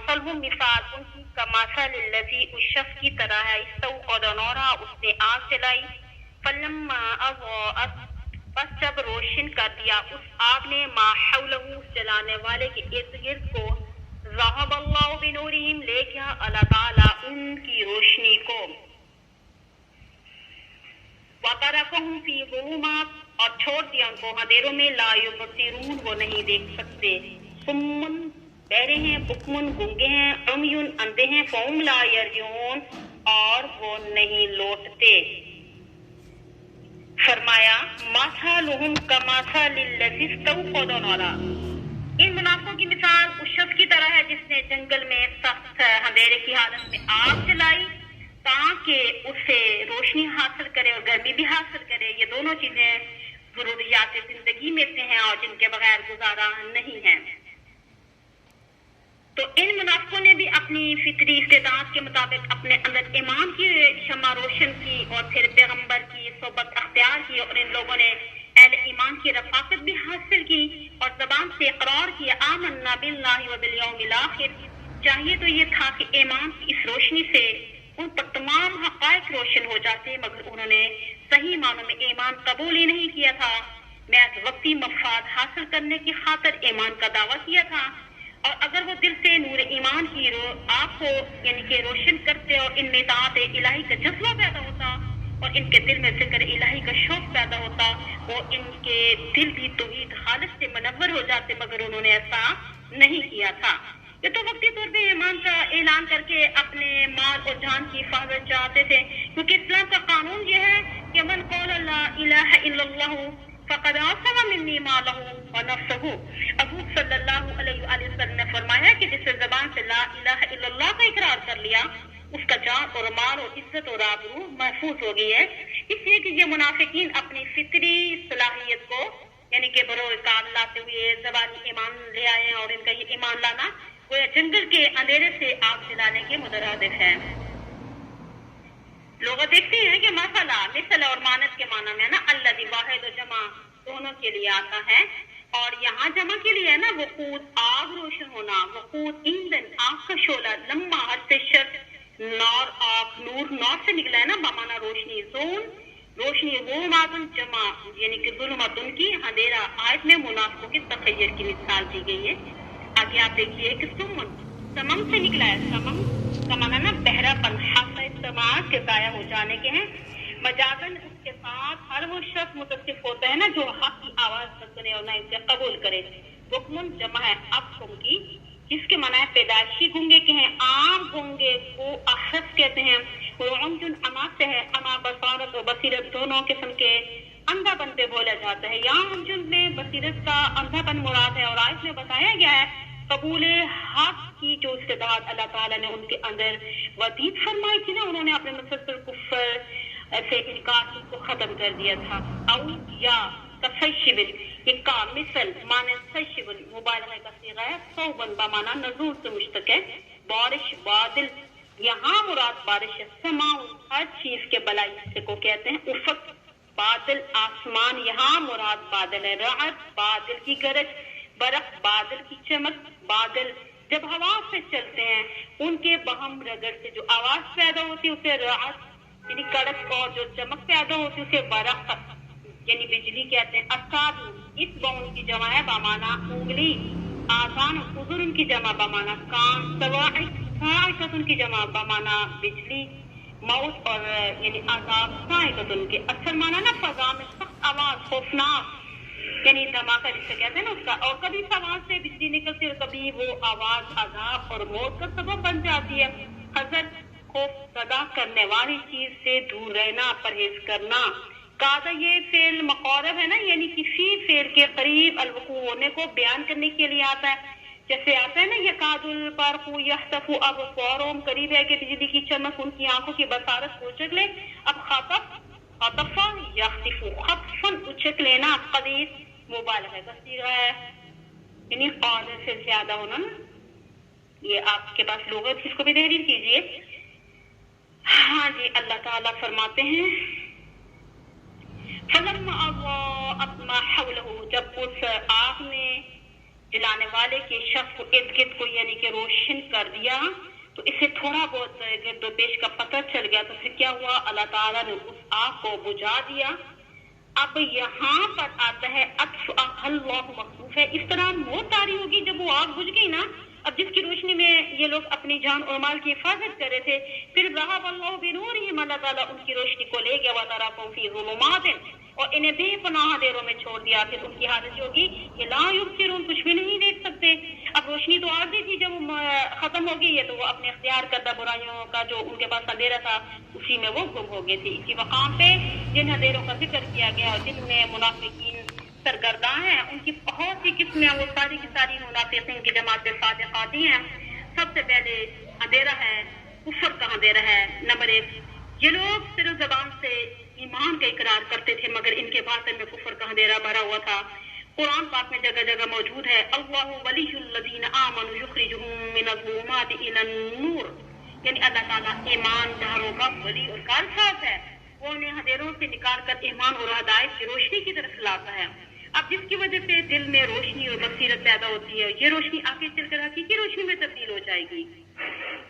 مثلهم مثال ان کی کمثل الذی اس شخص کی طرح ہے استوقد نورا اس نے آگ جلائی فلما اضاءت بس جب روشن کر دیا اس آگ نے ما حولہ اس جلانے والے کے ارد گرد کو ذهب اللہ بنورہم لے گیا اللہ تعالیٰ ان کی روشنی کو وَتَرَكَهُمْ فِي ظُلُمَاتٍ اور چھوڑ دیا ان کو اندھیروں میں لا یبصرون وہ نہیں دیکھ سکتے صم بہرے ہیں بکم گونگے ہیں عمی اندھے ہیں فہم لا یرجعون اور وہ نہیں لوٹتے فرمایا مثلهم کمثل الذی استوقد نارا ان منافقوں کی مثال اس شخص کی طرح ہے جس نے جنگل میں سخت اندھیرے کی حالت میں آگ جلائی تاکہ اس سے روشنی حاصل کرے اور گرمی بھی حاصل کرے یہ دونوں چیزیں ضروریات زندگی میں سے ہیں اور جن کے بغیر گزارا نہیں ہے تو ان منافقوں نے بھی اپنی فطری استطاعت کے مطابق اپنے اندر ایمان کی شمع روشن کی اور پھر پیغمبر کی صحبت اختیار کی اور ان لوگوں نے اہل ایمان کی رفاقت بھی حاصل کی اور زبان سے اقرار کیا آمنا باللہ و بالیوم الاخر چاہیے تو یہ تھا کہ ایمان کی اس روشنی سے ان پر تمام حقائق روشن ہو جاتے مگر انہوں نے صحیح معنوں میں ایمان قبول ہی نہیں کیا تھا محض وقتی مفاد حاصل کرنے کی خاطر ایمان کا دعویٰ کیا تھا اور اگر وہ دل سے نور ایمان کی آپ کو یعنی کہ روشن کرتے اور ان میں اطاعت الہی کا جذبہ پیدا ہوتا اور ان کے دل میں ذکر الہی کا شوق پیدا ہوتا وہ ان کے دل بھی توحید خالص سے منور ہو جاتے مگر انہوں نے ایسا نہیں کیا تھا یہ تو وقتی طور پہ ایمان کا اعلان کر کے اپنے مال اور جان کی حفاظت چاہتے تھے کیونکہ اسلام کا قانون یہ ہے کہ من قول لا الہ الا اللہ فقد عصم منی مالہ ونفسہ حضور صلی اللہ علیہ وآلہ وسلم نے فرمایا کہ جس زبان سے لا الہ الا اللہ کا اقرار کر لیا اس کا جان اور مال اور عزت اور آبرو محفوظ ہو گئی ہے اس لیے کہ یہ منافقین اپنی فطری صلاحیت کو یعنی کہ بروئے کام لاتے ہوئے زبانی ایمان لے آئے ہیں اور ان کا یہ ایمان لانا وہ جنگل کے اندھیرے سے آگ جلانے کے مترادف ہے لوگ دیکھتے ہیں کہ مثل اور مانت کے معنی میں نا الذی واحد و جمع دونوں کے لیے آتا ہے اور یہاں جمع کے لیے ہے نا وقود آگ روشن ہونا وقود ایندھن آگ کا شعلہ لمبا حد سے شرط نور آگ نور نور سے نکلا ہے نا بمانا روشنی زون روشنی ظلمات جمع یعنی کہ ظلمات ان کی اندھیرا آیت میں منافقوں کے تخیر کی مثال دی گئی ہے آگے آپ دیکھیے کہ سمم سے نکلا ہے سمم کا معنی نا بہرا پن حاصل سماعت کے ضائع ہو جانے کے ہیں مجازن اس کے ساتھ ہر وہ شخص متصف ہوتا ہے نا جو حق کی آواز نہ سنے اور نہ اسے قبول کرے حکم جمع ہے اب کی جس کے معنی پیدائشی گونگے کے ہیں عام گونگے کو احرف کہتے ہیں عمجن اما سے ہے اما بصارت و بصیرت دونوں قسم کے اندھا پن پہ بولا جاتا ہے یہاں عمجن میں بصیرت کا اندھا پن مراد ہے اور آیت میں بتایا گیا ہے قبول حق کی جو استطاعت اللہ تعالیٰ نے ان کے اندر ودید فرمائی تھی نا انہوں نے اپنے مسلسل کفر سے انکار کو ختم کر دیا تھا او یا تفشبل یہ کا مثل معنی تفشبل مبالغہ کا صیغہ ہے صوبن بمعنی نزول سے مشتق ہے بارش بادل یہاں مراد بارش سماع ہر چیز کے بلائی حصے کو کہتے ہیں افق بادل آسمان یہاں مراد بادل ہے رعد بادل کی گرج برق بادل کی چمک بادل جب ہوا سے چلتے ہیں ان کے بہم رگڑ سے جو آواز پیدا ہوتی ہے اسے رعد یعنی کڑک اور جو چمک پیدا ہوتی ہے اسے برق یعنی بجلی کہتے ہیں اصاب اس بون کی جمع ہے بمانا انگلی آسان حضور ان کی جمع بمانا کان سواعقت ان کی جمع بمانا بجلی موت اور یعنی عذاب سائقت ان کے اکثر مانا نا فضا میں سخت آواز خوفناک یعنی دھماکہ جسے کہتے ہیں نا اس کا اور کبھی آواز سے بجلی نکلتی ہے اور کبھی وہ آواز عذاب اور موت کا سبب بن جاتی ہے حذر خوف زدہ کرنے والی چیز سے دور رہنا پرہیز کرنا قاعدہ یہ فعل مقارب ہے نا یعنی کسی فعل کے قریب الوقوع ہونے کو بیان کرنے کے لیے آتا ہے جیسے آتا ہے نا یکاد البرق یخطف ابصارهم قریب ہے کہ بجلی کی چمک ان کی آنکھوں کی بصارت کو اچک لے اب خطفا یخطف خطفا اچک لینا قدیر مبالغہ کا صیغہ ہے یعنی قادر سے زیادہ ہونا نا یہ آپ کے پاس لغت اس کو بھی تحریر کیجئے ہاں جی اللہ تعالیٰ فرماتے ہیں فلما اضاءت ما حوله جب اس آگ نے جلانے والے کے شخص کو ارد گرد کو یعنی کہ روشن کر دیا تو اسے تھوڑا بہت گرد و پیش کا پتہ چل گیا، تو پھر کیا ہوا، اللہ تعالیٰ نے اس آگ کو بجھا دیا۔ اب یہاں پر آتا ہے اطفأ اللہ مخصوص ہے، اس طرح موت طاری ہوگی جب وہ آگ بجھ گئی نا۔ اب جس کی روشنی میں یہ لوگ اپنی جان اور مال کی حفاظت کر رہے تھے، پھر ذہب اللہ بنورہم، اللہ تعالیٰ ان کی روشنی کو لے گیا، وتراکم فی ظلمات، اور انہیں بے پناہ اندھیروں میں چھوڑ دیا۔ پھر ان کی حالت جو ہوگی کہ لا یبصرون، کچھ بھی نہیں دیکھ سکتے۔ اب روشنی تو آ گئی تھی، جب ختم ہو گئی ہے تو وہ اپنے اختیار کردہ برائیوں کا جو ان کے پاس اندھیرا تھا اسی میں وہ گم ہو گئے تھے۔ اسی مقام پہ جن اندھیروں کا ذکر کیا گیا اور جن میں منافقین سرگرداں ہیں، ان کی بہت سی قسمیں، وہ ساری کی ساری منافقین کی جماعت صادقات ہی ہیں۔ سب سے پہلے اندھیرا ہے، کفر کا اندھیرا ہے۔ نمبر 1، یہ لوگ صرف زبان سے ایمان کا اقرار کرتے تھے مگر ان کے باطن میں کفر کا اندھیرا بھرا ہوا تھا۔ قرآن پاک میں جگہ جگہ موجود ہے، اللہ ولی الذین آمنوا یخرجہم من الظلمات الی النور، یعنی اللہ تعالیٰ ایمان داروں کا ولی اور کارساز ہے، وہ انہیں اندھیروں سے نکال کر ایمان اور ہدایت کی روشنی کی طرف لاتا ہے۔ اب جس کی وجہ سے دل میں روشنی اور بصیرت پیدا ہوتی ہے، یہ روشنی آگے چل کر حقیقی روشنی میں تبدیل ہو جائے گی۔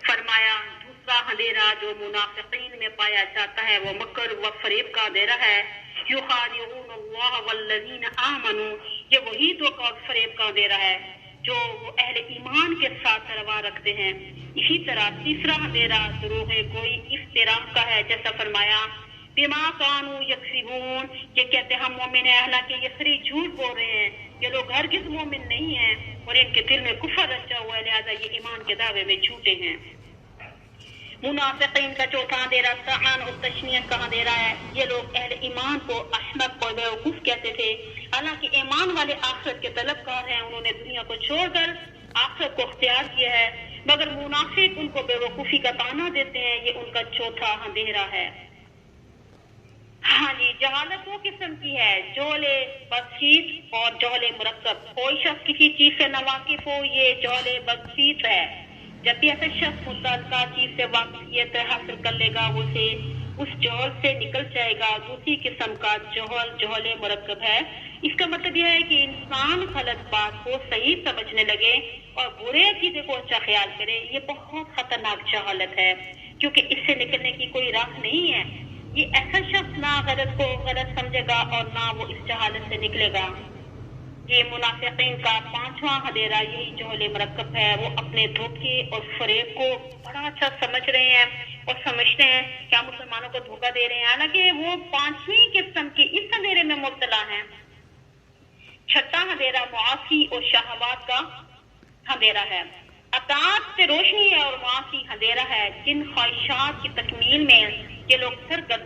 فرمایا دوسرا اندھیرا جو منافقین میں پایا جاتا ہے وہ مکر و فریب کا اندھیرا ہے۔ یخادعون اللہ والذین آمنوا، یہ وہی دھوکہ اور فریب کا اندھیرا ہے جو وہ اہل ایمان کے ساتھ روا رکھتے ہیں۔ اسی طرح تیسرا اندھیرا دروغ گوئی افتراء کا ہے، جیسا فرمایا بما کانوا یکسبون، یہ کہتے ہم مومن ہیں حالانکہ یہ صریح جھوٹ بول رہے ہیں۔ یہ لوگ ہرگز مومن نہیں ہیں اور ان کے دل میں کفر رچا ہوا ہے، لہذا یہ ایمان کے دعوے میں جھوٹے ہیں۔ منافقین کا چوتھا اندھیرا طعن اور تشنیعت کا اندھیرا ہے۔ یہ لوگ اہل ایمان کو احمق اور بیوقوف کہتے تھے، حالانکہ ایمان والے آخرت کے طلبگار ہیں، انہوں نے دنیا کو چھوڑ کر آخرت کو اختیار کیا ہے، مگر منافق ان کو بیوقوفی کا طعنہ دیتے ہیں، یہ ان کا چوتھا اندھیرا ہے۔ ہاں جی، جہالت وہ قسم کی ہے، جہل بسیط اور جہل مرکب۔ کوئی شخص کسی چیز سے ناواقف ہو، یہ جہل بسیط ہے۔ جب بھی ایسا شخص متعلقہ چیز سے واقفیت حاصل کر لے گا، اسے اس جہل سے نکل جائے گا۔ دوسری قسم کا جہل مرکب ہے۔ اس کا مطلب یہ ہے کہ انسان غلط بات کو صحیح سمجھنے لگے اور برے عقیدے کو اچھا خیال کرے، یہ بہت خطرناک جہالت ہے، کیونکہ اس سے نکلنے کی کوئی راہ نہیں ہے۔ یہ ایسا شخص نہ غلط کو غلط سمجھے گا اور نہ وہ اس جہالت سے نکلے گا۔ یہ منافقین کا پانچواں اندھیرا یہی جہل مرکب ہے، وہ اپنے دھوکے اور فریب کو بڑا اچھا سمجھ رہے ہیں اور سمجھتے ہیں کہ ہم مسلمانوں کو دھوکہ دے رہے ہیں، حالانکہ وہ پانچویں قسم کی اس اندھیرے میں مبتلا ہیں۔ چھٹا اندھیرا معاصی اور شہوات کا اندھیرا ہے۔ اطاعت سے روشنی ہے اور معاصی اندھیرا ہے۔ جن خواہشات کی تکمیل میں یہ لوگ سرگرم